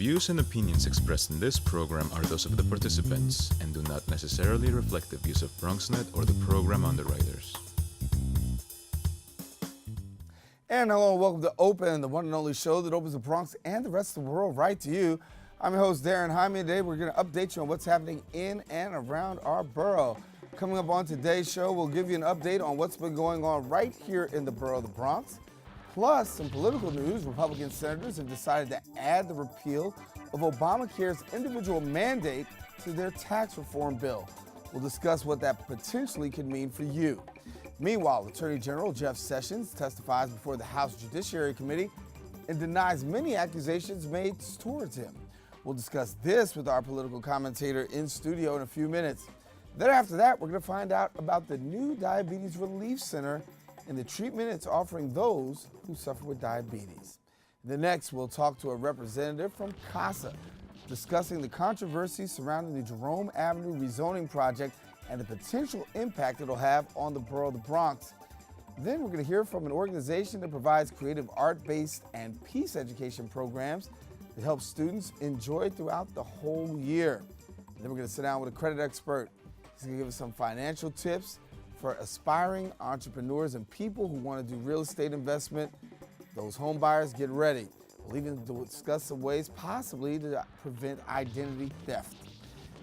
views and opinions expressed in this program are those of the participants and do not necessarily reflect the views of BronxNet or the program underwriters. And hello and welcome to Open, the one and only show that opens the Bronx and the rest of the world right to you. I'm your host, Daren Jaime. Today we're going to update you on what's happening in and around our borough. Coming up on today's show, we'll give you an update on what's been going on right here in the borough of the Bronx. Plus, some political news. Republican senators have decided to add the repeal of Obamacare's individual mandate to their tax reform bill. We'll discuss what that potentially could mean for you. Meanwhile, Attorney General Jeff Sessions testifies before the House Judiciary Committee and denies many accusations made towards him. We'll discuss this with our political commentator in studio in a few minutes. Then after that, we're going to find out about the new Diabetes Relief Center and the treatment it's offering those who suffer with diabetes. Then next, we'll talk to a representative from CASA discussing the controversy surrounding the Jerome Avenue rezoning project and the potential impact it'll have on the borough of the Bronx. Then we're going to hear from an organization that provides creative art-based and peace education programs that help students enjoy throughout the whole year. And then we're going to sit down with a credit expert. He's going to give us some financial tips for aspiring entrepreneurs and people who want to do real estate investment. Those home buyers, get ready. We'll even discuss some ways possibly to prevent identity theft.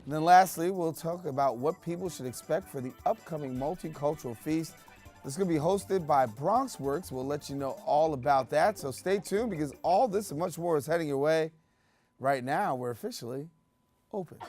And then lastly, we'll talk about what people should expect for the upcoming multicultural feast. This is going to be hosted by BronxWorks. We'll let you know all about that. So stay tuned because all this and much more is heading your way. Right now, we're officially open.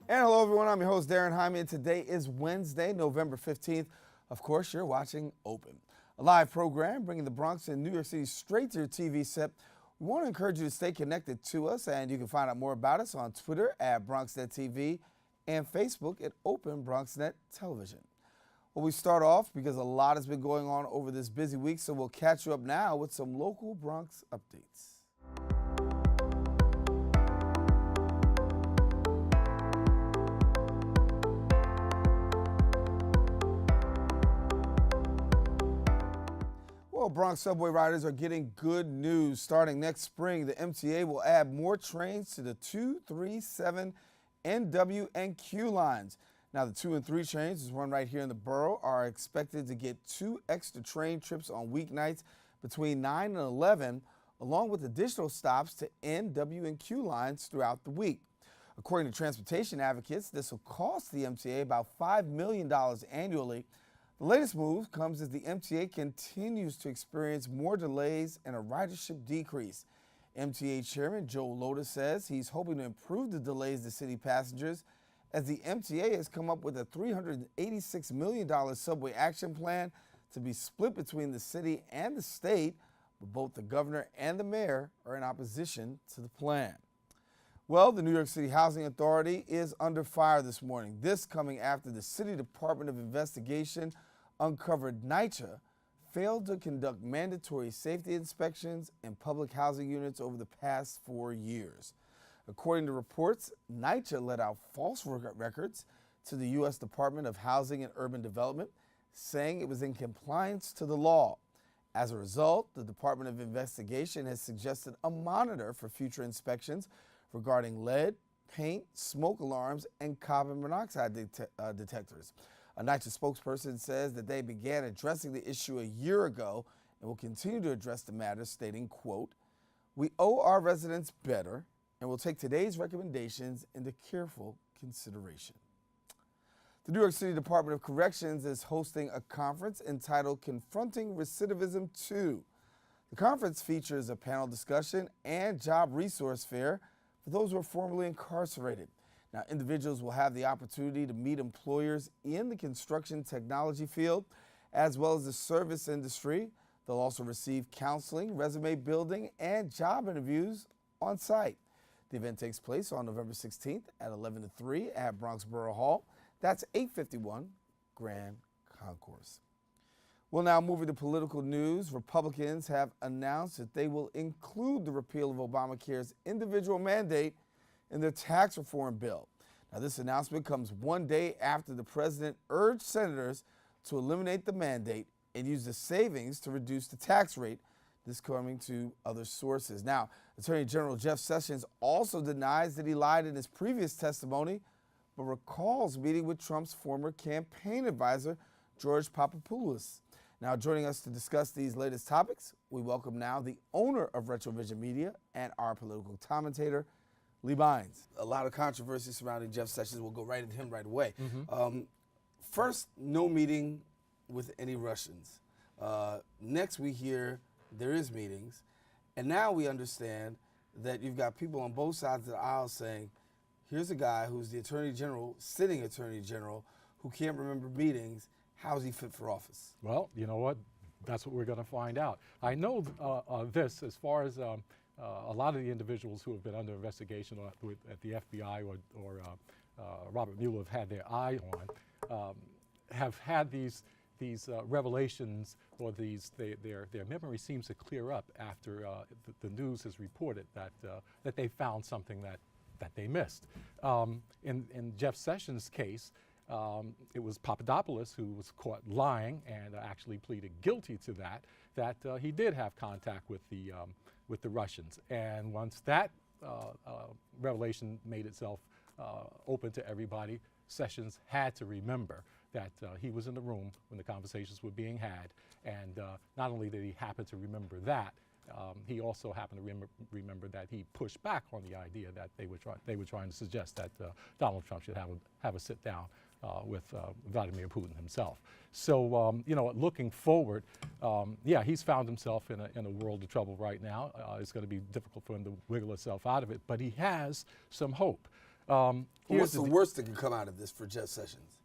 And hello everyone, I'm your host Daren Jaime, and today is Wednesday, November 15th. Of course, you're watching Open, a live program bringing the Bronx and New York City straight to your TV set. We want to encourage you to stay connected to us, and you can find out more about us on Twitter at BronxNet and Facebook at Open BronxNet Television. Well, we start off because a lot has been going on over this busy week, so we'll catch you up now with some local Bronx updates. Well, Bronx subway riders are getting good news. Starting next spring, the MTA will add more trains to the 2, 3, 7, NW, and Q lines. Now, the 2 and 3 trains, which run right here in the borough, are expected to get 2 extra train trips on weeknights between 9 and 11, along with additional stops to NW and Q lines throughout the week. According to transportation advocates, this will cost the MTA about $5 million annually. The latest move comes as the MTA continues to experience more delays and a ridership decrease. MTA Chairman Joe Loda says he's hoping to improve the delays to city passengers as the MTA has come up with a $386 million subway action plan to be split between the city and the state, but both the governor and the mayor are in opposition to the plan. Well, the New York City Housing Authority is under fire this morning. This coming after the City Department of Investigation uncovered NYCHA failed to conduct mandatory safety inspections in public housing units over the past 4 years. According to reports, NYCHA let out false records to the U.S. Department of Housing and Urban Development, saying it was in compliance to the law. As a result, the Department of Investigation has suggested a monitor for future inspections regarding lead, paint, smoke alarms, and carbon monoxide detectors. A NYCHA spokesperson says that they began addressing the issue a year ago and will continue to address the matter, stating, quote, "We owe our residents better and will take today's recommendations into careful consideration." The New York City Department of Corrections is hosting a conference entitled Confronting Recidivism 2. The conference features a panel discussion and job resource fair for those who are formerly incarcerated. Now, individuals will have the opportunity to meet employers in the construction technology field, as well as the service industry, They'll also receive counseling, resume building, and job interviews on site. The event takes place on November 16th at 11 to 3 at Bronx Borough Hall. That's 851 Grand Concourse. Well, now moving to political news, Republicans have announced that they will include the repeal of Obamacare's individual mandate in their tax reform bill. Now, this announcement comes one day after the president urged senators to eliminate the mandate and use the savings to reduce the tax rate, this coming to other sources. Now, Attorney General Jeff Sessions also denies that he lied in his previous testimony, but recalls meeting with Trump's former campaign advisor, George Papadopoulos. Now, joining us to discuss these latest topics, we welcome now the owner of Retrovision Media and our political commentator, Lee Bynes. A lot of controversy surrounding Jeff Sessions. We'll go right at him right away. First, no meeting with any Russians. Next, we hear there is meetings. And now we understand that you've got people on both sides of the aisle saying, here's a guy who's the Attorney General, sitting Attorney General, who can't remember meetings. How is he fit for office? Well, you know what? That's what we're going to find out. I know this as far as a lot of the individuals who have been under investigation at the FBI or Robert Mueller have had their eye on, have had these revelations, or their memory seems to clear up after the news has reported that they found something that they missed. In Jeff Sessions' case, it was Papadopoulos who was caught lying and actually pleaded guilty to that he did have contact with the Russians. And once that revelation made itself open to everybody, Sessions had to remember that he was in the room when the conversations were being had. And not only did he happen to remember that, he also happened to remember that he pushed back on the idea that they were trying to suggest that Donald Trump should have a sit down with Vladimir Putin himself. So you know, looking forward, yeah, he's found himself in a world of trouble right now. It's going to be difficult for him to wiggle himself out of it, but he has some hope. What's the worst that could come out of this for Jeff Sessions?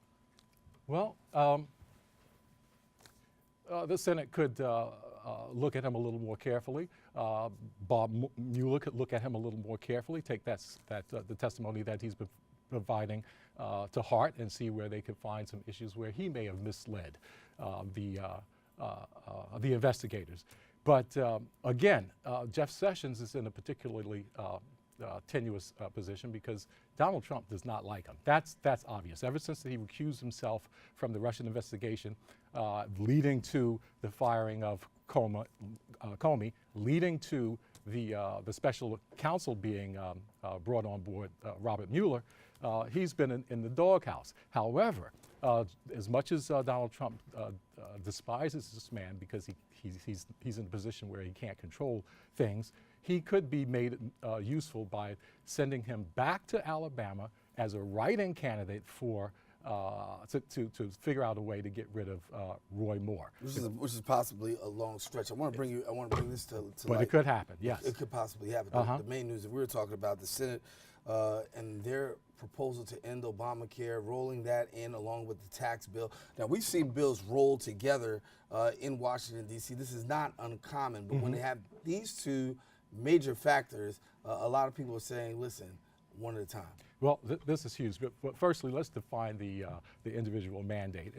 Well, the Senate could look at him a little more carefully. Bob Mueller could look at him a little more carefully, take the testimony that he's been providing to heart, and see where they could find some issues where he may have misled the investigators. But again, Jeff Sessions is in a particularly tenuous position because Donald Trump does not like him. That's obvious. Ever since he recused himself from the Russian investigation, leading to the firing of Comey, leading to the special counsel being brought on board, Robert Mueller, he's been in the doghouse. However, as much as Donald Trump despises this man because he's in a position where he can't control things, he could be made useful by sending him back to Alabama as a write-in candidate for to figure out a way to get rid of Roy Moore. Which is possibly a long stretch. I want to bring this to but light. It could happen, yes. It could possibly happen. The main news that we were talking about, the Senate and their proposal to end Obamacare, rolling that in along with the tax bill. Now, we've seen bills roll together in Washington, D.C. This is not uncommon, but when they have these two major factors, a lot of people are saying, listen, one at a time. Well, this is huge. But firstly, let's define the individual mandate.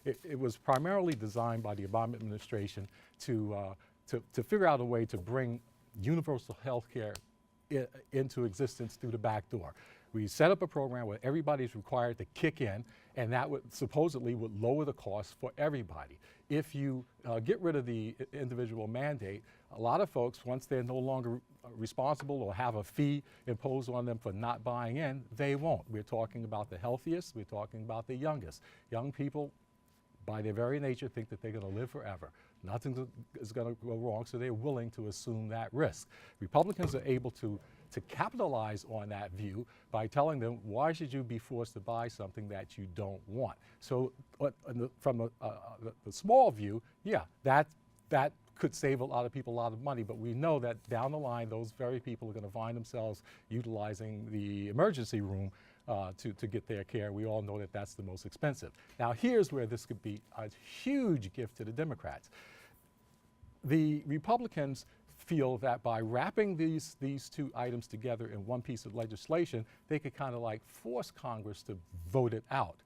It was primarily designed by the Obama administration to figure out a way to bring universal health care into existence through the back door. We set up a program where everybody's required to kick in, and that supposedly would lower the cost for everybody. If you get rid of the individual mandate, a lot of folks, once they're no longer responsible or have a fee imposed on them for not buying in, they won't. We're talking about the healthiest, we're talking about the youngest. Young people, by their very nature, think that they're going to live forever. Nothing is going to go wrong, so they're willing to assume that risk. Republicans are able to capitalize on that view by telling them, why should you be forced to buy something that you don't want? So from the small view, yeah, that could save a lot of people a lot of money, but we know that down the line, those very people are going to find themselves utilizing the emergency room to get their care. We all know that that's the most expensive. Now, here's where this could be a huge gift to the Democrats. the Republicans feel that by wrapping these two items together in one piece of legislation, they could kind of like force Congress to vote it out.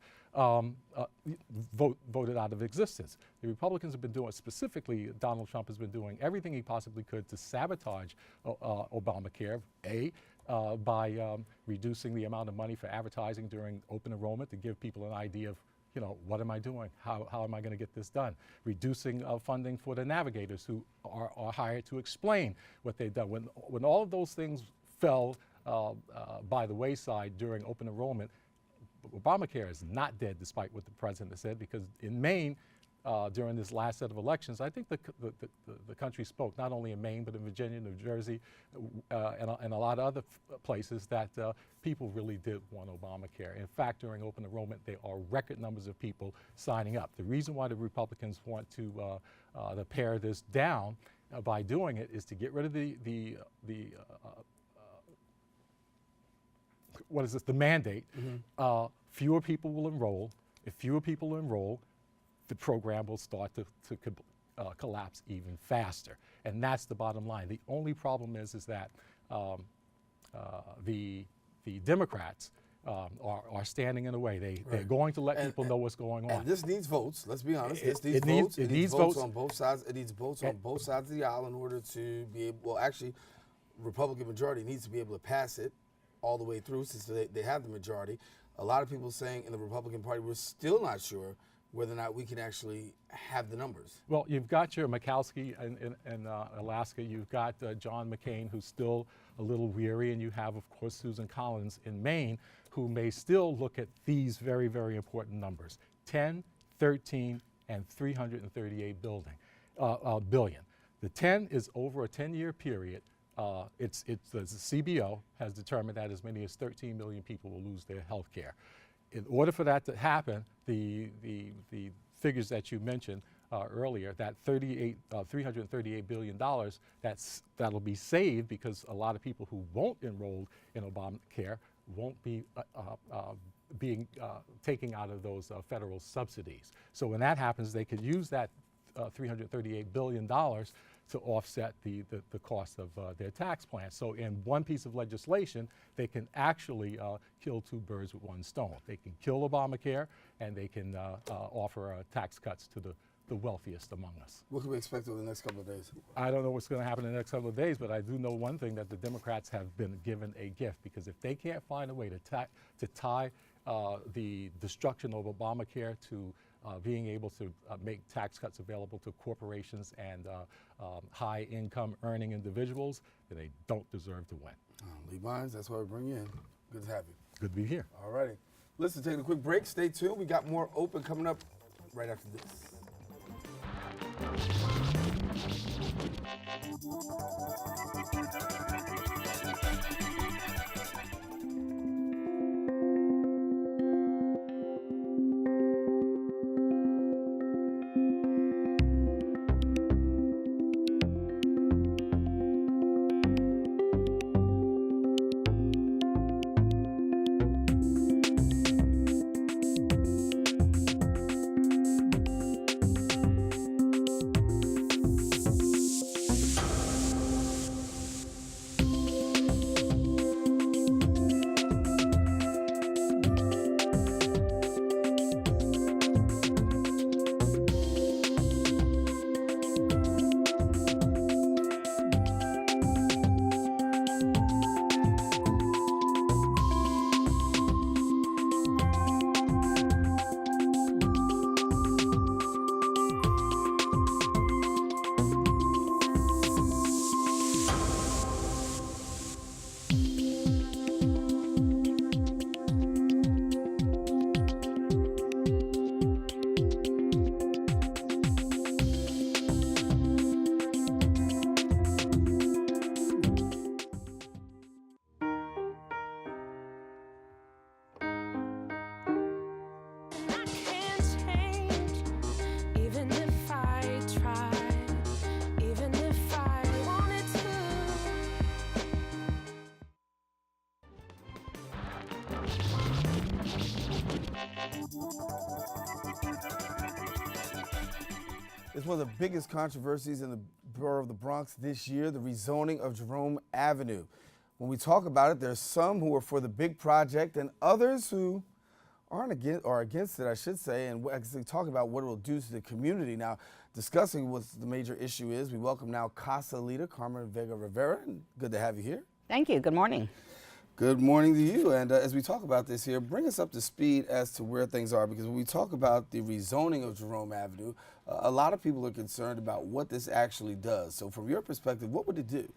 Vote it out of existence. The Republicans have been doing, specifically Donald Trump has been doing everything he possibly could to sabotage Obamacare, by reducing the amount of money for advertising during open enrollment to give people an idea of, you know, what am I doing? How am I going to get this done? Reducing funding for the navigators who are hired to explain what they've done. When all of those things fell by the wayside during open enrollment, Obamacare is not dead, despite what the president said, because in Maine, during this last set of elections, I think the country spoke, not only in Maine, but in Virginia, New Jersey, and a lot of other places, that people really did want Obamacare. In fact, during open enrollment, there are record numbers of people signing up. The reason why the Republicans want to pare this down by doing it is to get rid of the mandate. Mm-hmm. Fewer people will enroll. If fewer people enroll, the program will start to collapse even faster. And that's the bottom line. The only problem is that the Democrats are standing in the way. They're going to let people know what's going on. And this needs votes. Let's be honest. It needs votes on both sides. It needs votes on both sides of the aisle in order to be able. Well, actually, Republican majority needs to be able to pass it all the way through, since they have the majority. A lot of people saying in the Republican Party, we're still not sure whether or not we can actually have the numbers. Well, you've got your Murkowski in Alaska. You've got John McCain, who's still a little weary, and you have, of course, Susan Collins in Maine, who may still look at these very, very important numbers: 10, 13, and 338 billion. The 10 is over a 10-year period. The CBO has determined that as many as 13 million people will lose their health care. In order for that to happen, the figures that you mentioned earlier, that $338 billion, that'll be saved because a lot of people who won't enroll in Obamacare won't be taking out of those federal subsidies. So when that happens, they could use that $338 billion to offset the cost of their tax plan. So in one piece of legislation, they can actually kill two birds with one stone. They can kill Obamacare, and they can offer tax cuts to the wealthiest among us. What can we expect over the next couple of days? I don't know what's going to happen in the next couple of days, but I do know one thing, that the Democrats have been given a gift, because if they can't find a way to tie the destruction of Obamacare to being able to make tax cuts available to corporations and high income earning individuals, then they don't deserve to win. Lee Bynes, that's why we bring you in. Good to have you. Good to be here. All righty. Listen, taking a quick break. Stay tuned. We got more open coming up right after this. It's one of the biggest controversies in the borough of the Bronx this year, the rezoning of Jerome Avenue. When we talk about it, there's some who are for the big project and others who aren't against it, I should say, and we're actually talking about what it will do to the community. Now, discussing what the major issue is, we welcome now CASA leader Carmen Vega Rivera, and good to have you here. Thank you. Good morning. Good morning to you. And as we talk about this here, bring us up to speed as to where things are, because when we talk about the rezoning of Jerome Avenue, a lot of people are concerned about what this actually does. So from your perspective, what would it do?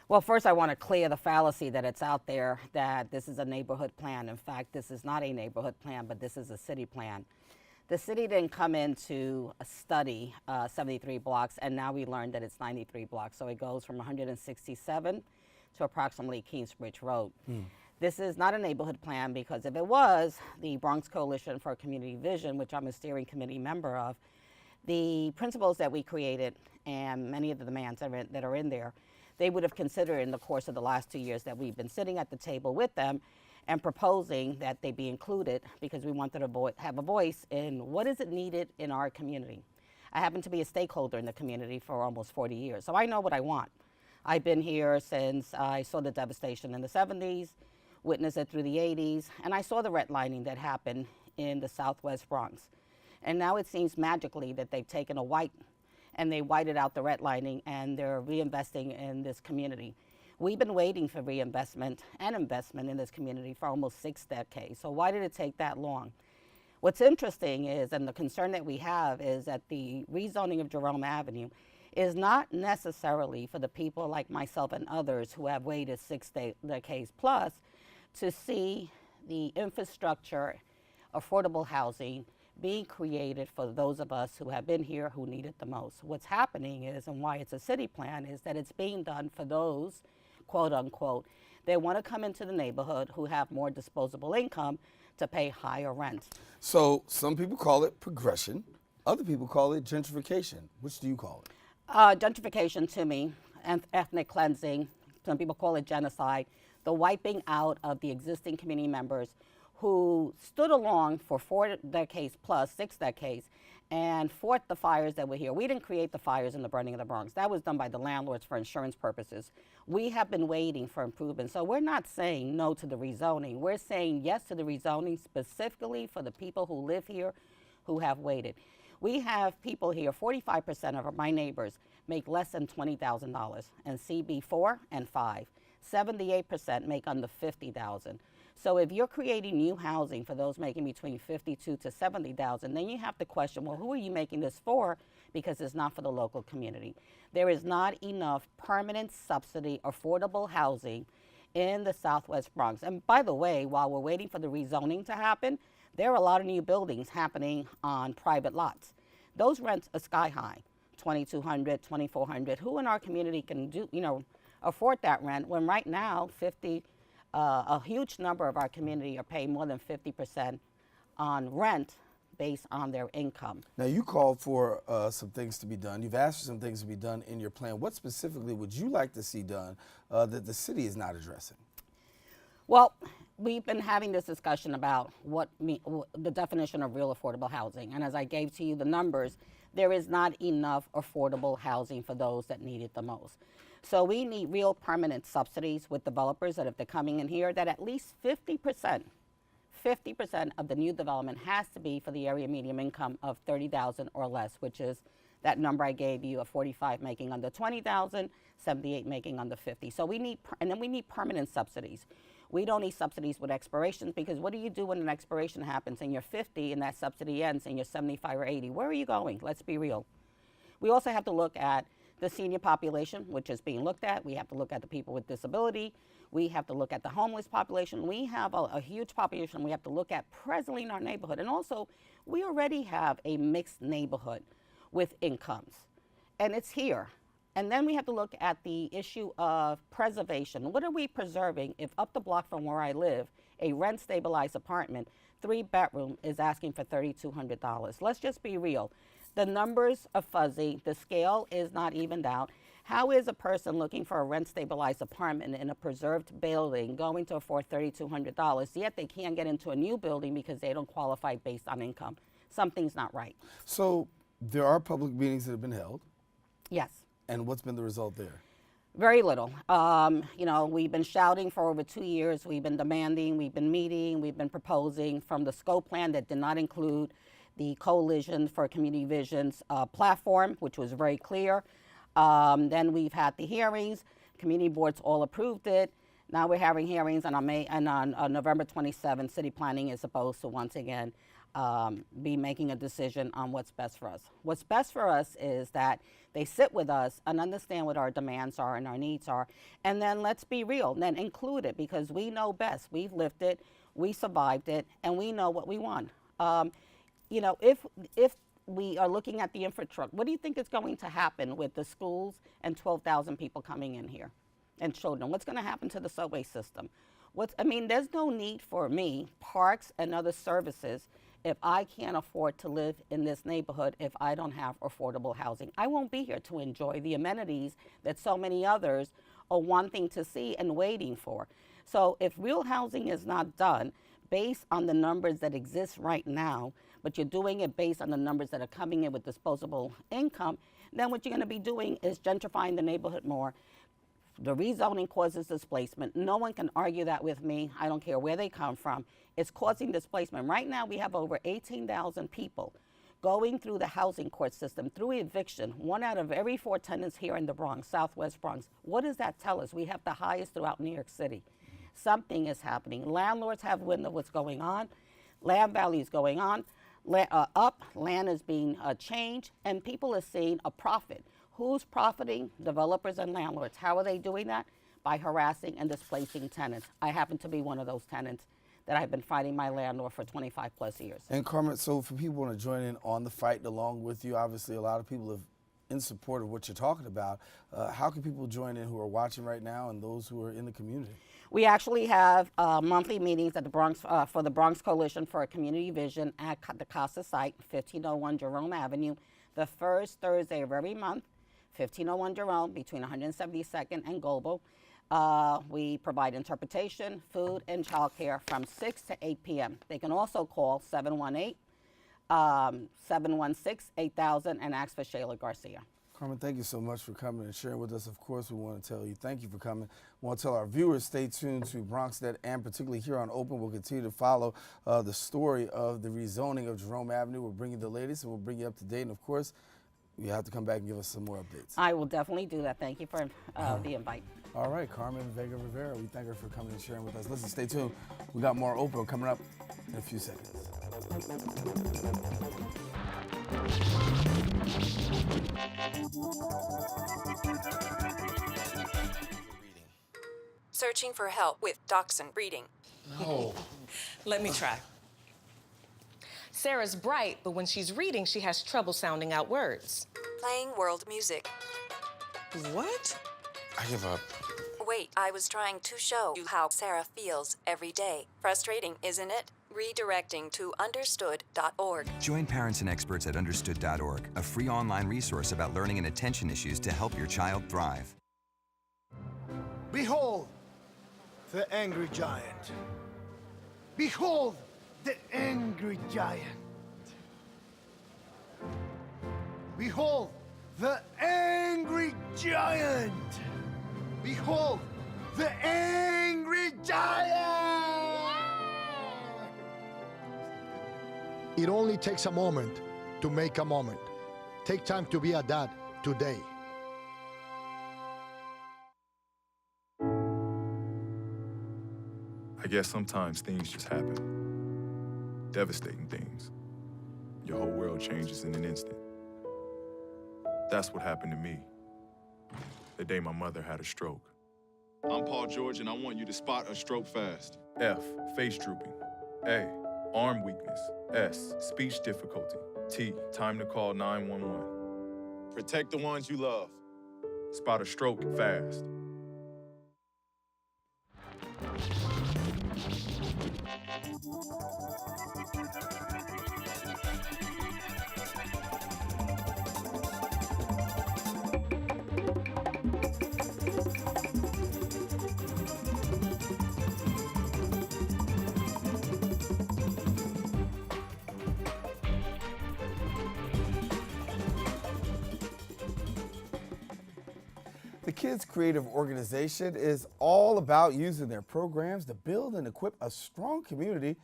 Well, first I want to clear the fallacy that it's out there that this is a neighborhood plan. In fact, this is not a neighborhood plan, but this is a city plan. The city didn't come in to study 73 blocks, and now we learned that it's 93 blocks. So it goes from 167 to approximately Kingsbridge Road. This is not a neighborhood plan, because if it was, the Bronx Coalition for Community Vision, which I'm a steering committee member of, the principles that we created and many of the demands that are in there, they would have considered in the course of the last 2 years that we've been sitting at the table with them and proposing that they be included, because we wanted to have a voice in what is it needed in our community. I happen to be a stakeholder in the community for almost 40 years, so I know what I want. I've been here since I saw the devastation in the 70s, witnessed it through the 80s, and I saw the redlining that happened in the Southwest Bronx. And now it seems magically that they've taken a white and they whited out the redlining and they're reinvesting in this community. We've been waiting for reinvestment and investment in this community for almost 6 decades. So why did it take that long? What's interesting is, and the concern that we have, is that the rezoning of Jerome Avenue is not necessarily for the people like myself and others who have waited 6 decades plus to see the infrastructure, affordable housing being created for those of us who have been here who need it the most. What's happening is, and why it's a city plan, is that it's being done for those, quote unquote, they want to come into the neighborhood who have more disposable income to pay higher rent. So some people call it progression, other people call it gentrification. Which do you call it? Gentrification to me, and ethnic cleansing, some people call it genocide, the wiping out of the existing community members who stood along for 4 decades plus, 6 decades, and fought the fires that were here. We didn't create the fires in the burning of the Bronx. That was done by the landlords for insurance purposes. We have been waiting for improvement. So we're not saying no to the rezoning. We're saying yes to the rezoning specifically for the people who live here who have waited. We have people here, 45% of my neighbors make less than $20,000 and CB 4 and 5. 78% make under $50,000. So if you're creating new housing for those making between $52,000 to $70,000, then you have to question, well, who are you making this for? Because it's not for the local community. There is not enough permanent subsidy, affordable housing in the Southwest Bronx. And by the way, while we're waiting for the rezoning to happen, there are a lot of new buildings happening on private lots. Those rents are sky high, $2,200, $2,400. Who in our community can afford that rent when right now a huge number of our community are paying more than 50% on rent based on their income. Now, you called for some things to be done. You've asked for some things to be done in your plan. What specifically would you like to see done that the city is not addressing? Well, we've been having this discussion about the definition of real affordable housing. And as I gave to you the numbers, there is not enough affordable housing for those that need it the most. So we need real permanent subsidies with developers that if they're coming in here, that at least 50% of the new development has to be for the area median income of $30,000 or less, which is that number I gave you of 45 making under 20,000, 78 making under 50. So we need, and then we need permanent subsidies. We don't need subsidies with expirations, because what do you do when an expiration happens and you're 50 and that subsidy ends and you're 75 or 80? Where are you going? Let's be real. We also have to look at the senior population, which is being looked at. We have to look at the people with disability. We have to look at the homeless population. We have a huge population we have to look at presently in our neighborhood. And also, we already have a mixed neighborhood with incomes, and it's here. And then we have to look at the issue of preservation. What are we preserving if up the block from where I live, a rent-stabilized apartment, 3-bedroom, is asking for $3,200? Let's just be real. The numbers are fuzzy. The scale is not evened out. How is a person looking for a rent-stabilized apartment in a preserved building going to afford $3,200, yet they can't get into a new building because they don't qualify based on income? Something's not right. So there are public meetings that have been held. Yes. And what's been the result there? Very little. You know, we've been shouting for over 2 years. We've been demanding, we've been meeting, we've been proposing from the scope plan that did not include the Coalition for Community Vision's platform, which was very clear. Then we've had the hearings. Community boards all approved it. Now we're having hearings, and on November 27th, City Planning is supposed to once again be making a decision on what's best for us. What's best for us is that they sit with us and understand what our demands are and our needs are, and then let's be real, then include it, because we know best. We've lived it, we survived it, and we know what we want. You know, if we are looking at the infrastructure, what do you think is going to happen with the schools and 12,000 people coming in here and children? What's going to happen to the subway system? I mean, there's no need for me, parks and other services, if I can't afford to live in this neighborhood, if I don't have affordable housing. I won't be here to enjoy the amenities that so many others are wanting to see and waiting for. So if real housing is not done based on the numbers that exist right now, but you're doing it based on the numbers that are coming in with disposable income, then what you're going to be doing is gentrifying the neighborhood more. The rezoning causes displacement. No one can argue that with me. I don't care where they come from. It's causing displacement. Right now, we have over 18,000 people going through the housing court system, through eviction. 1 out of every 4 tenants here in the Bronx, Southwest Bronx. What does that tell us? We have the highest throughout New York City. Something is happening. Landlords have wind of what's going on. Land value is going on. Up, land is being changed, and people are seeing a profit. Who's profiting? Developers and landlords. How are they doing that? By harassing and displacing tenants. I happen to be one of those tenants that I've been fighting my landlord for 25 plus years. And Carmen, so for people who want to join in on the fight along with you, obviously a lot of people have in support of what you're talking about. How can people join in who are watching right now and those who are in the community? We actually have monthly meetings at the Bronx for the Bronx Coalition for a Community Vision at the CASA site, 1501 Jerome Avenue, the first Thursday of every month, 1501 Jerome, between 172nd and Global. We provide interpretation, food, and childcare from 6 to 8 p.m. They can also call 718-716-8000 and ask for Shayla Garcia. Carmen, thank you so much for coming and sharing with us. Of course, we want to tell you thank you for coming. We want to tell our viewers stay tuned to BronxNet, and particularly here on Open. We'll continue to follow the story of the rezoning of Jerome Avenue. We'll bring you the latest and we'll bring you up to date. And of course, you have to come back and give us some more updates. I will definitely do that. Thank you for the invite. All right, Carmen Vega Rivera, we thank her for coming and sharing with us. Listen, stay tuned. We got more Open coming up in a few seconds. Searching for help with dachshund breeding. No. Let me try. Sarah's bright, but when she's reading, she has trouble sounding out words. Playing world music. What? I give up. Wait, I was trying to show you how Sarah feels every day. Frustrating, isn't it? Redirecting to understood.org. Join parents and experts at understood.org, a free online resource about learning and attention issues to help your child thrive. Behold, the angry giant. Behold, the angry giant. Behold, the angry giant. Behold, the angry giant. It only takes a moment to make a moment. Take time to be a dad today. I guess sometimes things just happen. Devastating things. Your whole world changes in an instant. That's what happened to me the day my mother had a stroke. I'm Paul George, and I want you to spot a stroke fast. F, face drooping. A, arm weakness. S, speech difficulty. T, time to call 911. Protect the ones you love. Spot a stroke fast. The Kids Creative organization is all about using their programs to build and equip a strong community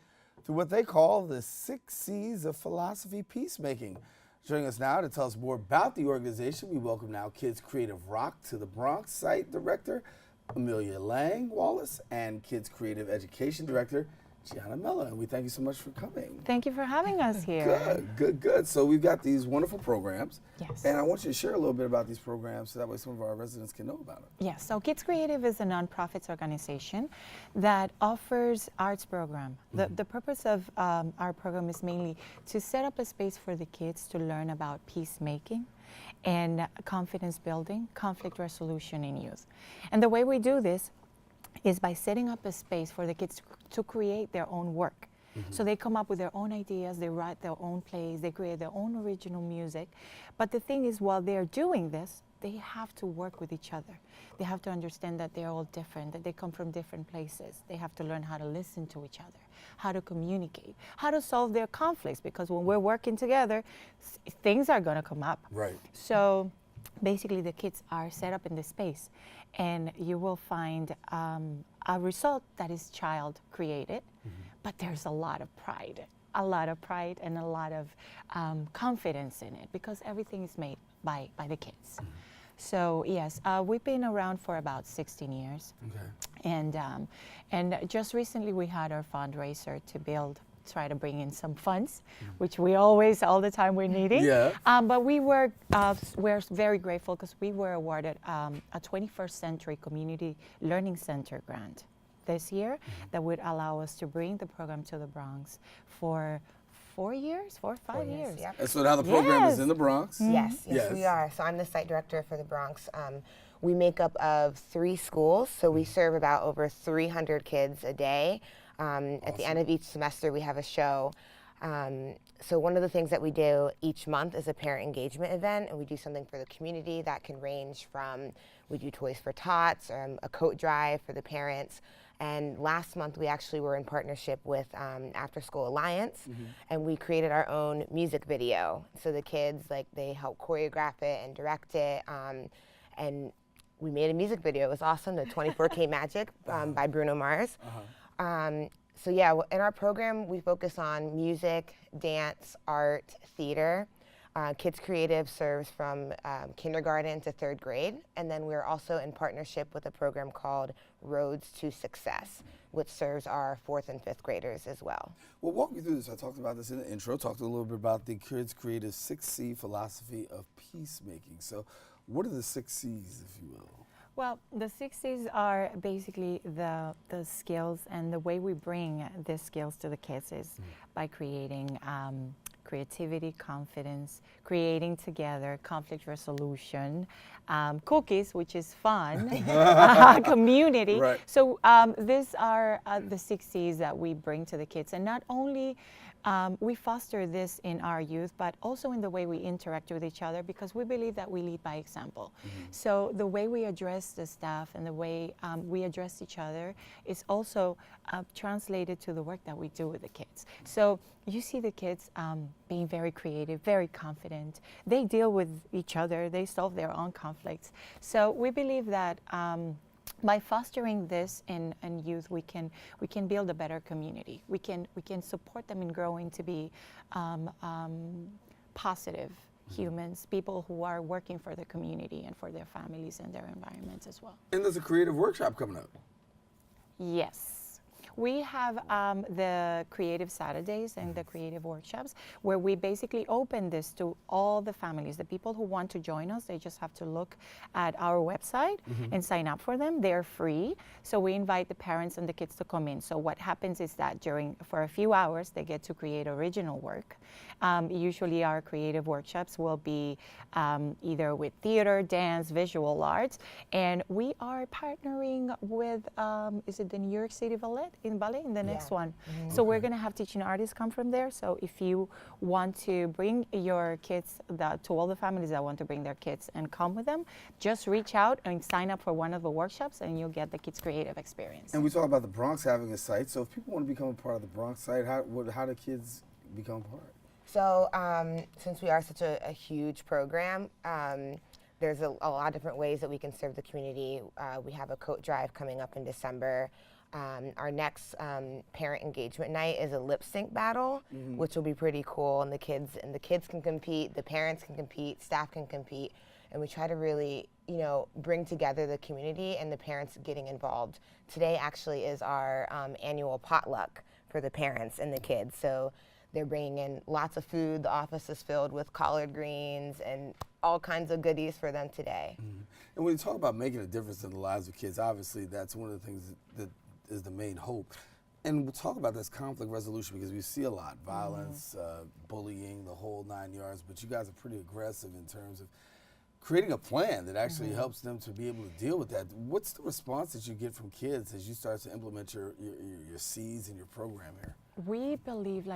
through what they call the 6 C's of philosophy peacemaking. Joining us now to tell us more about the organization, we welcome now Kids Creative Rock to the Bronx site director, Amelia Lang Wallace, and Kids Creative Education Director, Gianna Mello. And we thank you so much for coming. Thank you for having us here. Good. So we've got these wonderful programs. Yes. And I want you to share a little bit about these programs so that way some of our residents can know about it. Yes, so Kids Creative is a nonprofit organization that offers arts program. The purpose of our program is mainly to set up a space for the kids to learn about peacemaking and confidence building, conflict resolution in youth. And the way we do this is by setting up a space for the kids to create their own work. So they come up with their own ideas, they write their own plays, they create their own original music. But the thing is, while they're doing this, they have to work with each other. They have to understand that they're all different, that they come from different places. They have to learn how to listen to each other, how to communicate, how to solve their conflicts, because when we're working together, things are gonna come up. Right. So basically the kids are set up in this space, and you will find a result that is child created, but there's a lot of pride and a lot of confidence in it, because everything is made by the kids. So yes, we've been around for about 16 years. Okay. And just recently we had our fundraiser to try to bring in some funds, which we always, all the time, we're needing. Yeah. But we're very grateful because we were awarded a 21st Century Community Learning Center grant this year that would allow us to bring the program to the Bronx for 4 years, 4 or 5 years. Yeah. And so now the program is in the Bronx. Yes, we are. So I'm the site director for the Bronx. We make up of 3 schools, so we serve about over 300 kids a day. At the end of each semester, we have a show. So one of the things that we do each month is a parent engagement event, and we do something for the community that can range from, we do Toys for Tots, a coat drive for the parents. And last month, we actually were in partnership with After School Alliance, and we created our own music video. So the kids, they help choreograph it and direct it, and we made a music video. It was awesome, the 24K Magic by Bruno Mars. So yeah, in our program, we focus on music, dance, art, theater. Kids Creative serves from kindergarten to 3rd grade, and then we're also in partnership with a program called Roads to Success, which serves our 4th and 5th graders as well. Well, walk me through this. I talked about this in the intro, talked a little bit about the Kids Creative 6C philosophy of peacemaking. So what are the 6 C's, if you will? Well, the 6 C's are basically the skills, and the way we bring these skills to the kids is by creating creativity, confidence, creating together, conflict resolution, cookies, which is fun, community. Right. So these are the 6 C's that we bring to the kids, and not only we foster this in our youth, but also in the way we interact with each other, because we believe that we lead by example. So the way we address the staff and the way we address each other is also translated to the work that we do with the kids. So you see the kids being very creative, very confident. They deal with each other. They solve their own conflicts. So we believe that by fostering this in youth, we can build a better community. We can support them in growing to be positive humans, people who are working for the community and for their families and their environments as well. And there's a creative workshop coming up. Yes. We have the Creative Saturdays and the Creative Workshops, where we basically open this to all the families. The people who want to join us, they just have to look at our website and sign up for them. They're free. So we invite the parents and the kids to come in. So what happens is that for a few hours, they get to create original work. Usually our creative workshops will be either with theater, dance, visual arts, and we are partnering with, is it the New York City Ballet? In the next one. So we're going to have teaching artists come from there. So if you want to bring your kids, to all the families that want to bring their kids and come with them, just reach out and sign up for one of the workshops, and you'll get the Kids Creative experience. And we talk about the Bronx having a site. So if people want to become a part of the Bronx site, how do kids become part? So since we are such a huge program, there's a lot of different ways that we can serve the community. We have a coat drive coming up in December. Our next parent engagement night is a lip sync battle, which will be pretty cool. And the kids can compete, the parents can compete, staff can compete, and we try to really, bring together the community and the parents getting involved. Today actually is our annual potluck for the parents and the kids. So they're bringing in lots of food. The office is filled with collard greens and all kinds of goodies for them today. And when you talk about making a difference in the lives of kids, obviously that's one of the things that is the main hope. And we'll talk about this conflict resolution because we see a lot, violence, bullying, the whole 9 yards, but you guys are pretty aggressive in terms of creating a plan that actually helps them to be able to deal with that. What's the response that you get from kids as you start to implement your C's and your program here? We believe,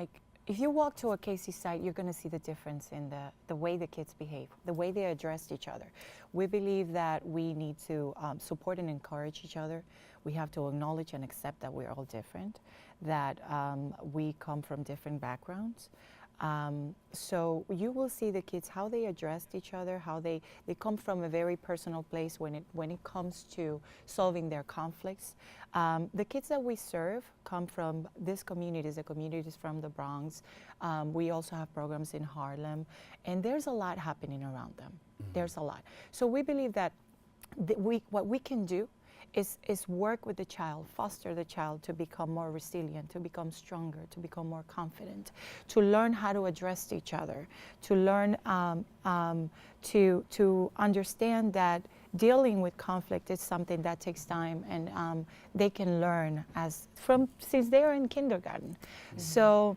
if you walk to a Casey site, you're going to see the difference in the way the kids behave, the way they address each other. We believe that we need to support and encourage each other. We have to acknowledge and accept that we're all different, that we come from different backgrounds. So you will see the kids, how they address each other, how they come from a very personal place when it comes to solving their conflicts. The kids that we serve come from these communities, the communities from the Bronx. We also have programs in Harlem, and there's a lot happening around them. There's a lot. So we believe that what we can do is work with the child, foster the child to become more resilient, to become stronger, to become more confident, to learn how to address each other, to learn to understand that dealing with conflict is something that takes time, and they can learn since they are in kindergarten. So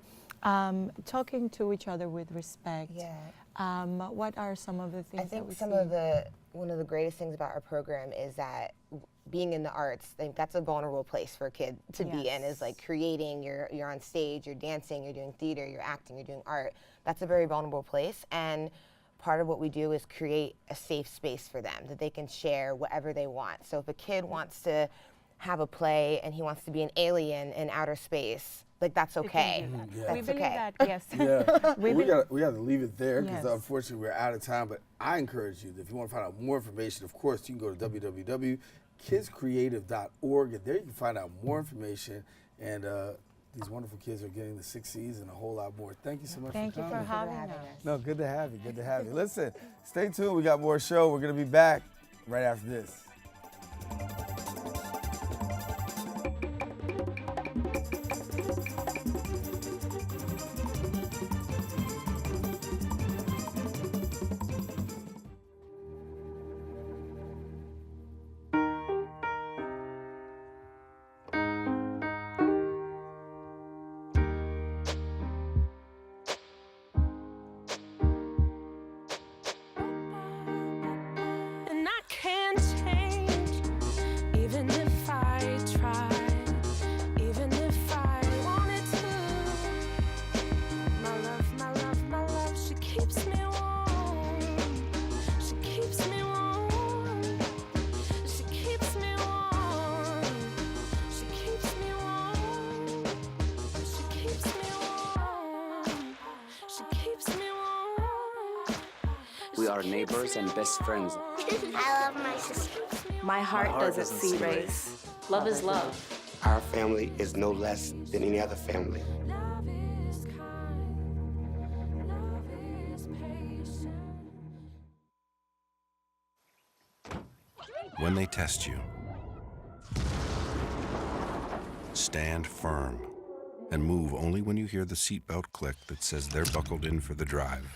talking to each other with respect. What are some of the things? I think one of the greatest things about our program is that being in the arts, I think that's a vulnerable place for a kid to be in, is creating, you're on stage, you're dancing, you're doing theater, you're acting, you're doing art. That's a very vulnerable place, and part of what we do is create a safe space for them that they can share whatever they want. So if a kid wants to have a play and he wants to be an alien in outer space, that's okay. We believe that, yes. we got to leave it there because unfortunately we're out of time, but I encourage you that if you want to find out more information, of course, you can go to www.kidscreative.org, and there you can find out more information, and these wonderful kids are getting the 6 C's and a whole lot more. Thank you so much for coming. Thank you for having us. No, good to have you. Good to have you. Listen, stay tuned. We got more show. We're going to be back right after this. We are neighbors and best friends. I love my sister. My heart doesn't see race. Love is love. Our family is no less than any other family. When they test you, stand firm and move only when you hear the seatbelt click that says they're buckled in for the drive.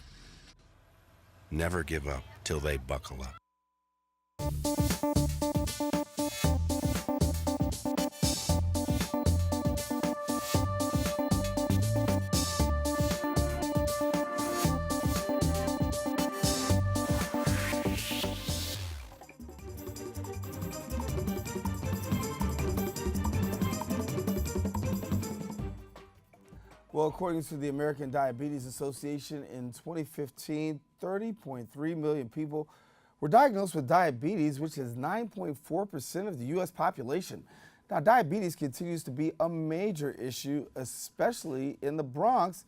Never give up till they buckle up. Well, according to the American Diabetes Association, in 2015, 30.3 million people were diagnosed with diabetes, which is 9.4% of the U.S. population. Now, diabetes continues to be a major issue, especially in the Bronx.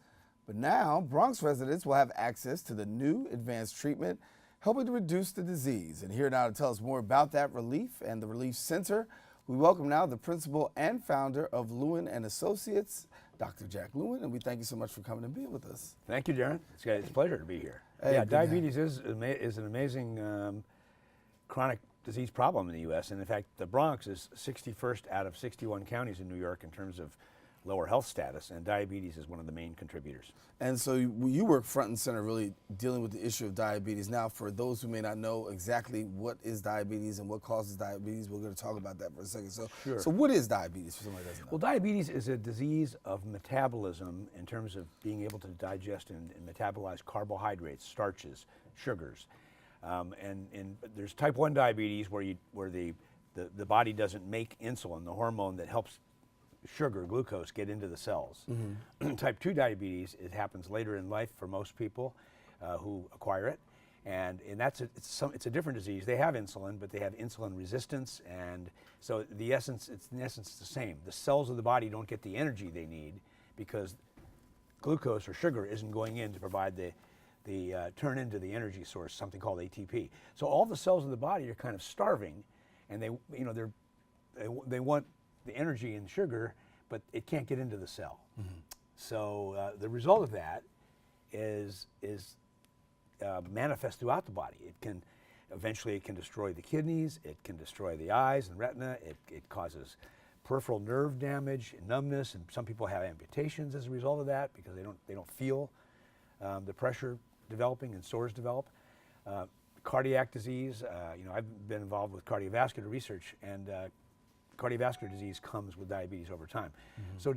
But now, Bronx residents will have access to the new advanced treatment, helping to reduce the disease. And here now to tell us more about that relief and the Relief Center, we welcome now the principal and founder of Lewin and Associates, Dr. Jack Lewin, and we thank you so much for coming and being with us. Thank you, Daren. It's a pleasure to be here. Hey, yeah, diabetes is an amazing chronic disease problem in the U.S. And in fact, the Bronx is 61st out of 61 counties in New York in terms of lower health status, and diabetes is one of the main contributors. And so you work front and center really dealing with the issue of diabetes. Now, for those who may not know exactly what is diabetes and what causes diabetes, we're going to talk about that for a second. So, Sure. So what is diabetes for somebody who doesn't know? Well, diabetes is a disease of metabolism in terms of being able to digest and metabolize carbohydrates, starches, sugars. And there's type 1 diabetes where the body doesn't make insulin, the hormone that helps sugar, glucose, get into the cells. Mm-hmm. Type 2 diabetes, it happens later in life for most people who acquire it. And it's a different disease. They have insulin, but they have insulin resistance. And so it's in essence the same. The cells of the body don't get the energy they need because glucose or sugar isn't going in to provide the turn into the energy source, something called ATP. So all the cells of the body are kind of starving, and they want the energy and sugar, but it can't get into the cell. Mm-hmm. So the result of that is manifest throughout the body. Eventually it can destroy the kidneys, it can destroy the eyes and retina, it causes peripheral nerve damage, numbness, and some people have amputations as a result of that because they don't feel the pressure developing and sores develop. Cardiac disease, I've been involved with cardiovascular research, and cardiovascular disease comes with diabetes over time. Mm-hmm. So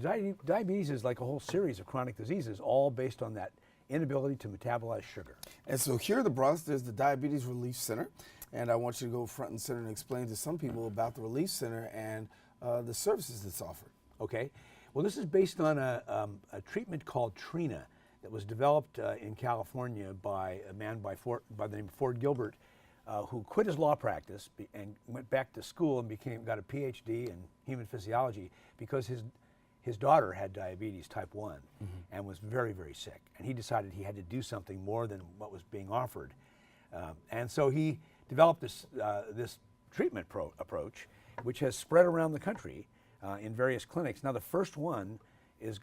diabetes is like a whole series of chronic diseases, all based on that inability to metabolize sugar. And so here in the Bronx, there's the Diabetes Relief Center, and I want you to go front and center and explain to some people about the Relief Center and the services that's offered. Okay. Well, this is based on a treatment called Trina that was developed in California by a man by the name of Ford Gilbert, who quit his law practice and went back to school and got a PhD in human physiology because his daughter had diabetes type 1 mm-hmm. and was very, very sick. And he decided he had to do something more than what was being offered. And so he developed this treatment approach, which has spread around the country in various clinics. Now the first one is